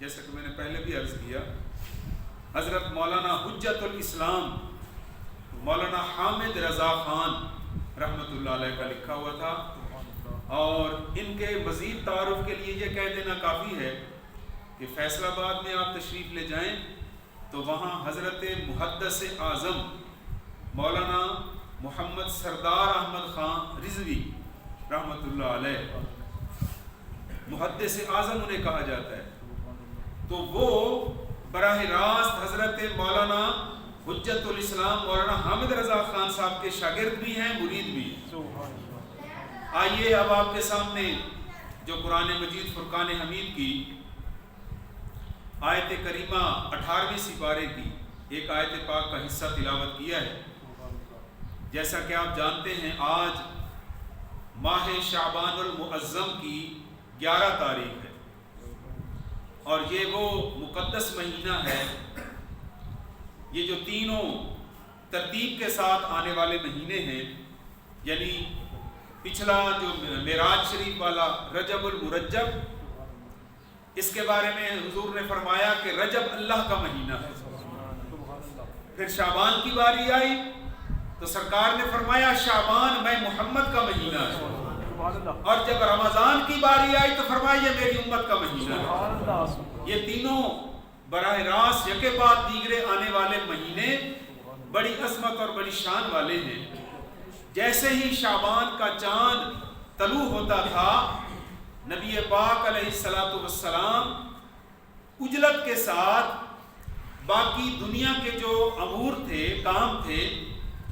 جیسا کہ میں نے پہلے بھی عرض کیا، حضرت مولانا حجت الاسلام مولانا حامد رضا خان رحمۃ اللہ علیہ کا لکھا ہوا تھا، اور ان کے مزید تعارف کے لیے یہ کہہ دینا کافی ہے کہ فیصل آباد میں آپ تشریف لے جائیں تو وہاں حضرت محدث اعظم مولانا محمد سردار احمد خان رضوی رحمۃ اللہ علیہ، محدث اعظم انہیں کہا جاتا ہے، تو وہ براہ راست حضرت مولانا حجت الاسلام مولانا حامد رضا خان صاحب کے شاگرد بھی ہیں، مرید بھی ہیں۔ آئیے اب آپ کے سامنے جو قرآن مجید فرقان حمید کی آیت کریمہ 18ویں سپارے کی ایک آیت پاک کا حصہ تلاوت کیا ہے۔ جیسا کہ آپ جانتے ہیں آج ماہ شعبان المعظم کی 11 تاریخ ہے، اور یہ وہ مقدس مہینہ ہے، یہ جو تینوں ترتیب کے ساتھ آنے والے مہینے ہیں، یعنی پچھلا جو معراج شریف والا رجب المرجب، اس کے بارے میں حضور نے فرمایا کہ رجب اللہ کا مہینہ ہے۔ پھر شعبان کی باری آئی تو سرکار نے فرمایا شعبان میں محمد کا مہینہ ہے، اور جب رمضان کی باری آئی تو فرمایا یہ میری امت کا مہینہ ہے۔ یہ تینوں براہ راست یکے بعد دیگرے آنے والے مہینے بڑی عظمت اور بڑی شان والے ہیں۔ جیسے ہی شعبان کا چاند طلوع ہوتا تھا، نبی پاک علیہ الصلوۃ والسلام اجلت کے ساتھ باقی دنیا کے جو امور تھے، کام تھے،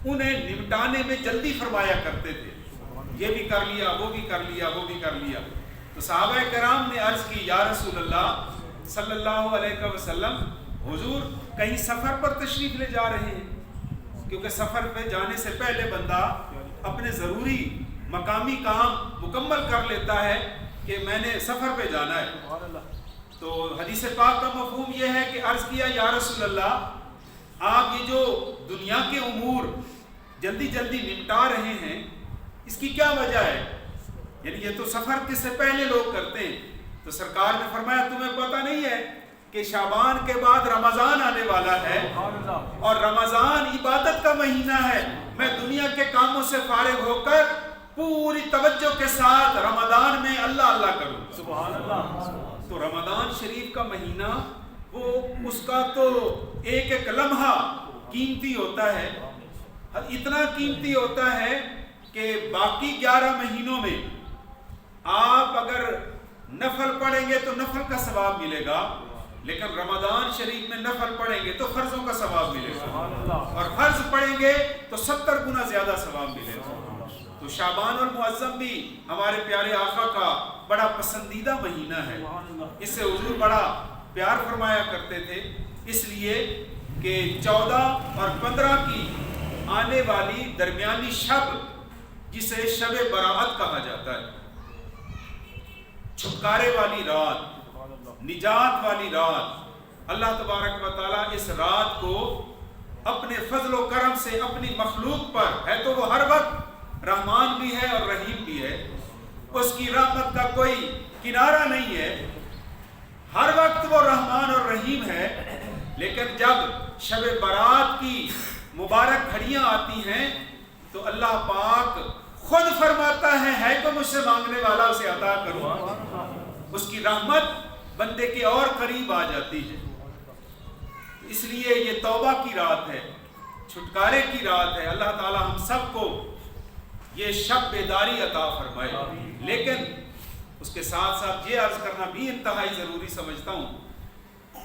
انہیں نمٹانے میں جلدی فرمایا کرتے تھے، یہ بھی کر لیا، وہ بھی کر لیا، وہ بھی کر لیا۔ تو صحابہ کرام نے عرض کی یا رسول اللہ صلی اللہ علیہ وسلم، حضور کہیں سفر پر تشریف لے جا رہے ہیں؟ کیونکہ سفر پہ جانے سے پہلے بندہ اپنے ضروری مقامی کام مکمل کر لیتا ہے کہ میں نے سفر پہ جانا ہے۔ تو حدیث پاک کا مفہوم یہ ہے کہ عرض کیا یا رسول اللہ، آپ یہ جو دنیا کے امور جلدی جلدی نمٹا رہے ہیں، اس کی کیا وجہ ہے؟ یعنی یہ تو سفر کے سے پہلے لوگ کرتے ہیں۔ تو سرکار نے فرمایا تمہیں پتہ نہیں ہے کہ شعبان کے بعد رمضان آنے والا ہے، اور رمضان عبادت کا مہینہ ہے، میں دنیا کے کاموں سے فارغ ہو کر پوری توجہ کے ساتھ رمضان میں اللہ اللہ کروں۔ سبحان اللہ۔ تو رمضان شریف کا مہینہ وہ اس کا تو ایک ایک لمحہ قیمتی ہوتا ہے، اتنا قیمتی ہوتا ہے کہ باقی 11 مہینوں میں آپ اگر نفل پڑھیں گے تو نفل کا ثواب ملے گا، لیکن رمضان شریف میں نفل پڑھیں گے تو فرضوں کا ثواب ملے گا، اور فرض پڑھیں گے تو 70 گنا زیادہ ثواب ملے گا۔ تو شعبان المعظم بھی ہمارے پیارے آقا کا بڑا پسندیدہ مہینہ ہے، اس سے حضور بڑا پیار فرمایا کرتے تھے، اس لیے کہ 14 اور 15 کی آنے والی درمیانی شب جسے شب براءت کہا جاتا ہے، چھٹکارے والی رات، نجات والی رات، اللہ تبارک و تعالیٰ اس رات کو اپنے فضل و کرم سے اپنی مخلوق پر، ہے تو وہ ہر وقت رحمان بھی ہے اور رحیم بھی ہے، اس کی رحمت کا کوئی کنارہ نہیں ہے، ہر وقت وہ رحمان اور رحیم ہے، لیکن جب شب برات کی مبارک گھڑیاں آتی ہیں تو اللہ پاک خود فرماتا ہے تو مجھ سے مانگنے والا اسے عطا کروں، اس کی رحمت بندے کے اور قریب آ جاتی ہے۔ اس لیے یہ توبہ کی رات ہے، چھٹکارے کی رات ہے۔ اللہ تعالی ہم سب کو یہ شب بیداری عطا فرمائے، لیکن اس کے ساتھ ساتھ یہ عرض کرنا بھی انتہائی ضروری سمجھتا ہوں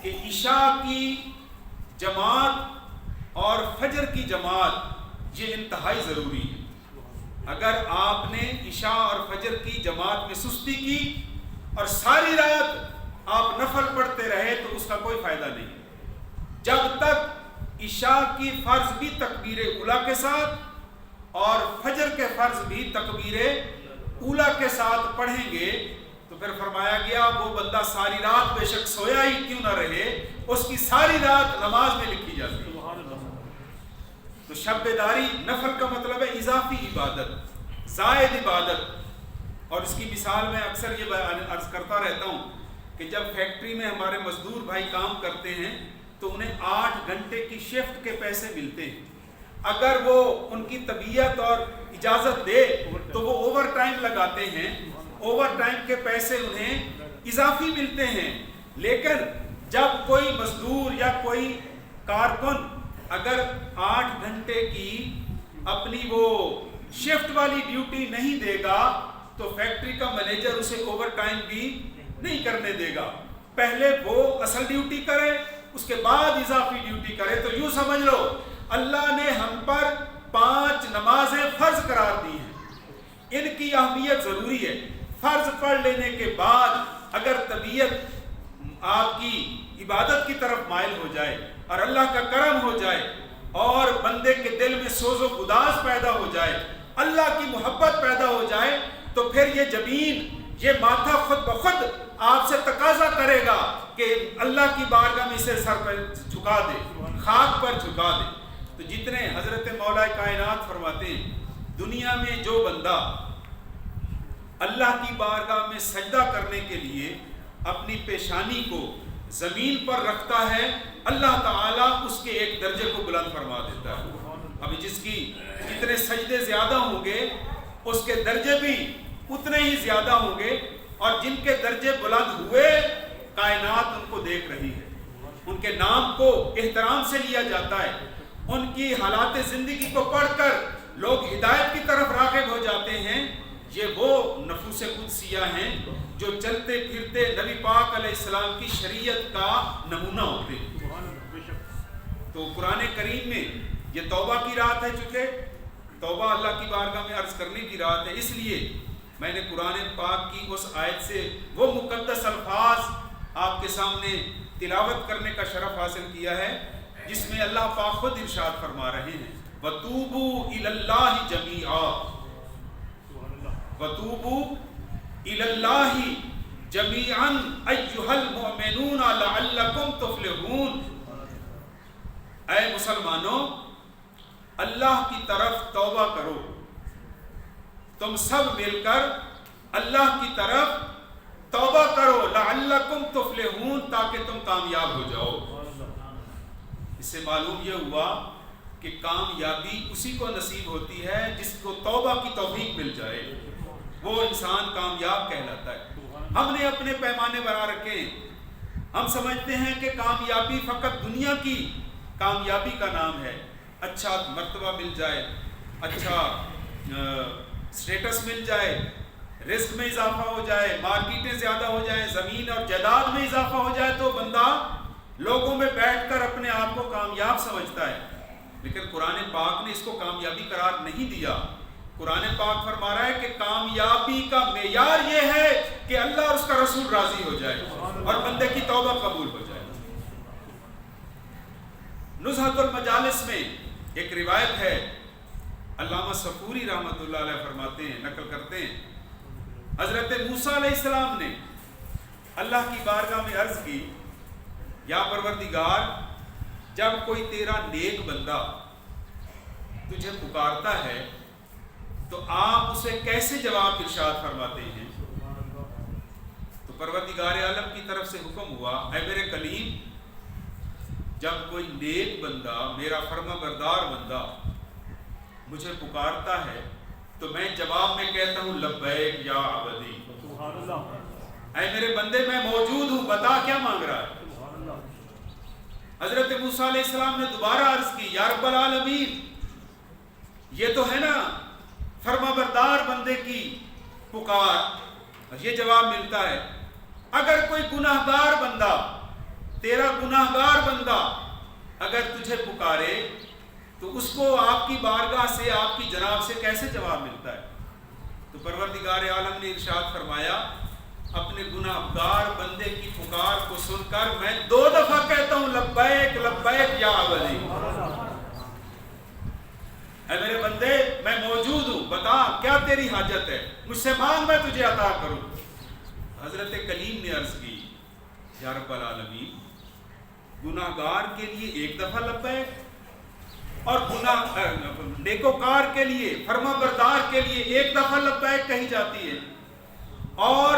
کہ عشاء کی جماعت اور فجر کی جماعت یہ انتہائی ضروری ہے۔ اگر آپ نے عشاء اور فجر کی جماعت میں سستی کی اور ساری رات آپ نفل پڑھتے رہے تو اس کا کوئی فائدہ نہیں۔ جب تک عشاء کی فرض بھی تکبیر اولیٰ کے ساتھ اور فجر کے فرض بھی تکبیر اولیٰ کے ساتھ پڑھیں گے تو پھر فرمایا گیا وہ بندہ ساری رات بے شک سویا ہی کیوں نہ رہے، اس کی ساری رات نماز میں لکھی جاتی ہے۔ تو شب بیداری نفل کا مطلب ہے اضافی عبادت، زائد عبادت، اور اس کی مثال میں اکثر یہ عرض کرتا رہتا ہوں کہ جب فیکٹری میں ہمارے مزدور بھائی کام کرتے ہیں تو انہیں 8 گھنٹے کی شفٹ کے پیسے ملتے ہیں. اگر وہ ان کی طبیعت اور اجازت دے تو وہ اوور ٹائم لگاتے ہیں, اوور ٹائم کے پیسے انہیں اضافی ملتے ہیں. لیکن جب کوئی مزدور یا کوئی کارکن اگر 8 گھنٹے کی اپنی وہ شفٹ والی ڈیوٹی نہیں دے گا تو فیکٹری کا مینیجر اسے اوور ٹائم بھی نہیں کرنے دے گا. پہلے وہ اصل ڈیوٹی کرے, اس کے بعد اضافی ڈیوٹی کرے. تو یوں سمجھ لو اللہ نے ہم پر 5 نمازیں فرض قرار دی ہیں. ان کی اہمیت ضروری ہے. فرض پڑھ لینے کے بعد اگر طبیعت آپ کی عبادت کی طرف مائل ہو جائے اور اللہ کا کرم ہو جائے اور بندے کے دل میں سوز و گداز پیدا ہو جائے, اللہ کی محبت پیدا ہو جائے, تو پھر یہ جبین, یہ ماتھا خود بخود آپ سے تقاضا کرے گا کہ اللہ کی بارگاہ میں اسے سر پر جھکا دے, خاک پر جھکا دے. تو جتنے حضرت مولا کائنات فرماتے ہیں دنیا میں جو بندہ اللہ کی بارگاہ میں سجدہ کرنے کے لیے اپنی پیشانی کو زمین پر رکھتا ہے, اللہ تعالیٰ اس کے ایک درجے کو بلند فرما دیتا ہے. ابھی جس کی جتنے سجدے زیادہ ہوں گے اس کے درجے بھی اتنے ہی زیادہ ہوں گے, اور جن کے درجے بلند ہوئے کائنات ان کو دیکھ رہی ہے, ان کے نام کو احترام سے لیا جاتا ہے, ان کی حالات زندگی کو پڑھ کر لوگ ہدایت کی طرف راغب ہو جاتے ہیں. یہ وہ نفوس قدسیہ ہیں جو چلتے پھرتے نبی پاک علیہ السلام کی شریعت کا نمونہ ہوتے ہیں. تو قرآن کریم میں یہ توبہ کی رات ہے, چونکہ توبہ اللہ کی بارگاہ میں عرض کرنے کی رات ہے, اس لیے میں نے قرآن پاک کی اس آیت سے وہ مقدس الفاظ آپ کے سامنے تلاوت کرنے کا شرف حاصل کیا ہے جس میں اللہ پاک خود ارشاد فرما رہے ہیں وَتُوبُوا إِلَى اللَّهِ جَمِيعًا وَتُوبُوا إِلَى اللَّهِ جَمِيعًا أَيُّهَا الْمُؤْمِنُونَ لَعَلَّكُمْ تُفْلِحُونَ. اے مسلمانوں, اللہ کی طرف توبہ کرو, تم سب مل کر اللہ کی طرف توبہ کرو, لعلکم تفلحون, تاکہ تم کامیاب ہو جاؤ. اس سے معلوم یہ ہوا کہ کامیابی اسی کو نصیب ہوتی ہے جس کو توبہ کی توفیق مل جائے, وہ انسان کامیاب کہلاتا ہے. ہم نے اپنے پیمانے بنا رکھے ہیں, ہم سمجھتے ہیں کہ کامیابی فقط دنیا کی کامیابی کا نام ہے, اچھا مرتبہ مل جائے, اچھا سٹیٹس مل جائے, رزق میں اضافہ ہو جائے, مارکیٹیں زیادہ ہو جائیں, زمین اور جائیداد میں اضافہ ہو جائے تو بندہ لوگوں میں بیٹھ کر اپنے آپ کو کامیاب سمجھتا ہے. لیکن قرآن پاک نے اس کو کامیابی قرار نہیں دیا. قرآن پاک فرما رہا ہے کہ کامیابی کا معیار یہ ہے کہ اللہ اور اس کا رسول راضی ہو جائے اور بندے کی توبہ قبول ہو جائے. نزہۃ المجالس میں ایک روایت ہے, علامہ صفوری رحمۃ اللہ علیہ فرماتے ہیں, نقل کرتے ہیں, حضرت موسیٰ علیہ السلام نے اللہ کی بارگاہ میں عرض کی, یا پروردگار, جب کوئی تیرا نیک بندہ تجھے پکارتا ہے تو آپ اسے کیسے جواب ارشاد فرماتے ہیں؟ تو پروردگار عالم کی طرف سے حکم ہوا, اے میرے کلیم, جب کوئی نیک بندہ, میرا فرما بردار بندہ مجھے پکارتا ہے تو میں جواب میں کہتا ہوں لبیک یا عبدی, اے میرے بندے میں موجود ہوں, بتا کیا مانگ رہا ہے. حضرت موسیٰ علیہ السلام نے دوبارہ عرض کی, یا رب العالمین, یہ تو ہے نا فرما بردار بندے کی پکار, یہ جواب ملتا ہے. اگر کوئی گناہگار بندہ, تیرا گناہگار بندہ اگر تجھے پکارے تو اس کو آپ کی بارگاہ سے, آپ کی جناب سے کیسے جواب ملتا ہے؟ تو پروردگار عالم نے ارشاد فرمایا, اپنے گناہگار بندے کی پکار کو سن کر میں 2 دفعہ کہتا ہوں لبیک لبیک یا عبدی, اے میرے بندے میں موجود ہوں, بتا کیا تیری حاجت ہے, مجھ سے مانگ میں تجھے عطا کروں. حضرت کلیم نے عرض کی, یا رب العالمین, گناہگار کے لیے 1 دفعہ لبیک اور نیکوکار کے لیے, فرما بردار کے لیے 1 دفعہ لبیک کہی جاتی ہے. اور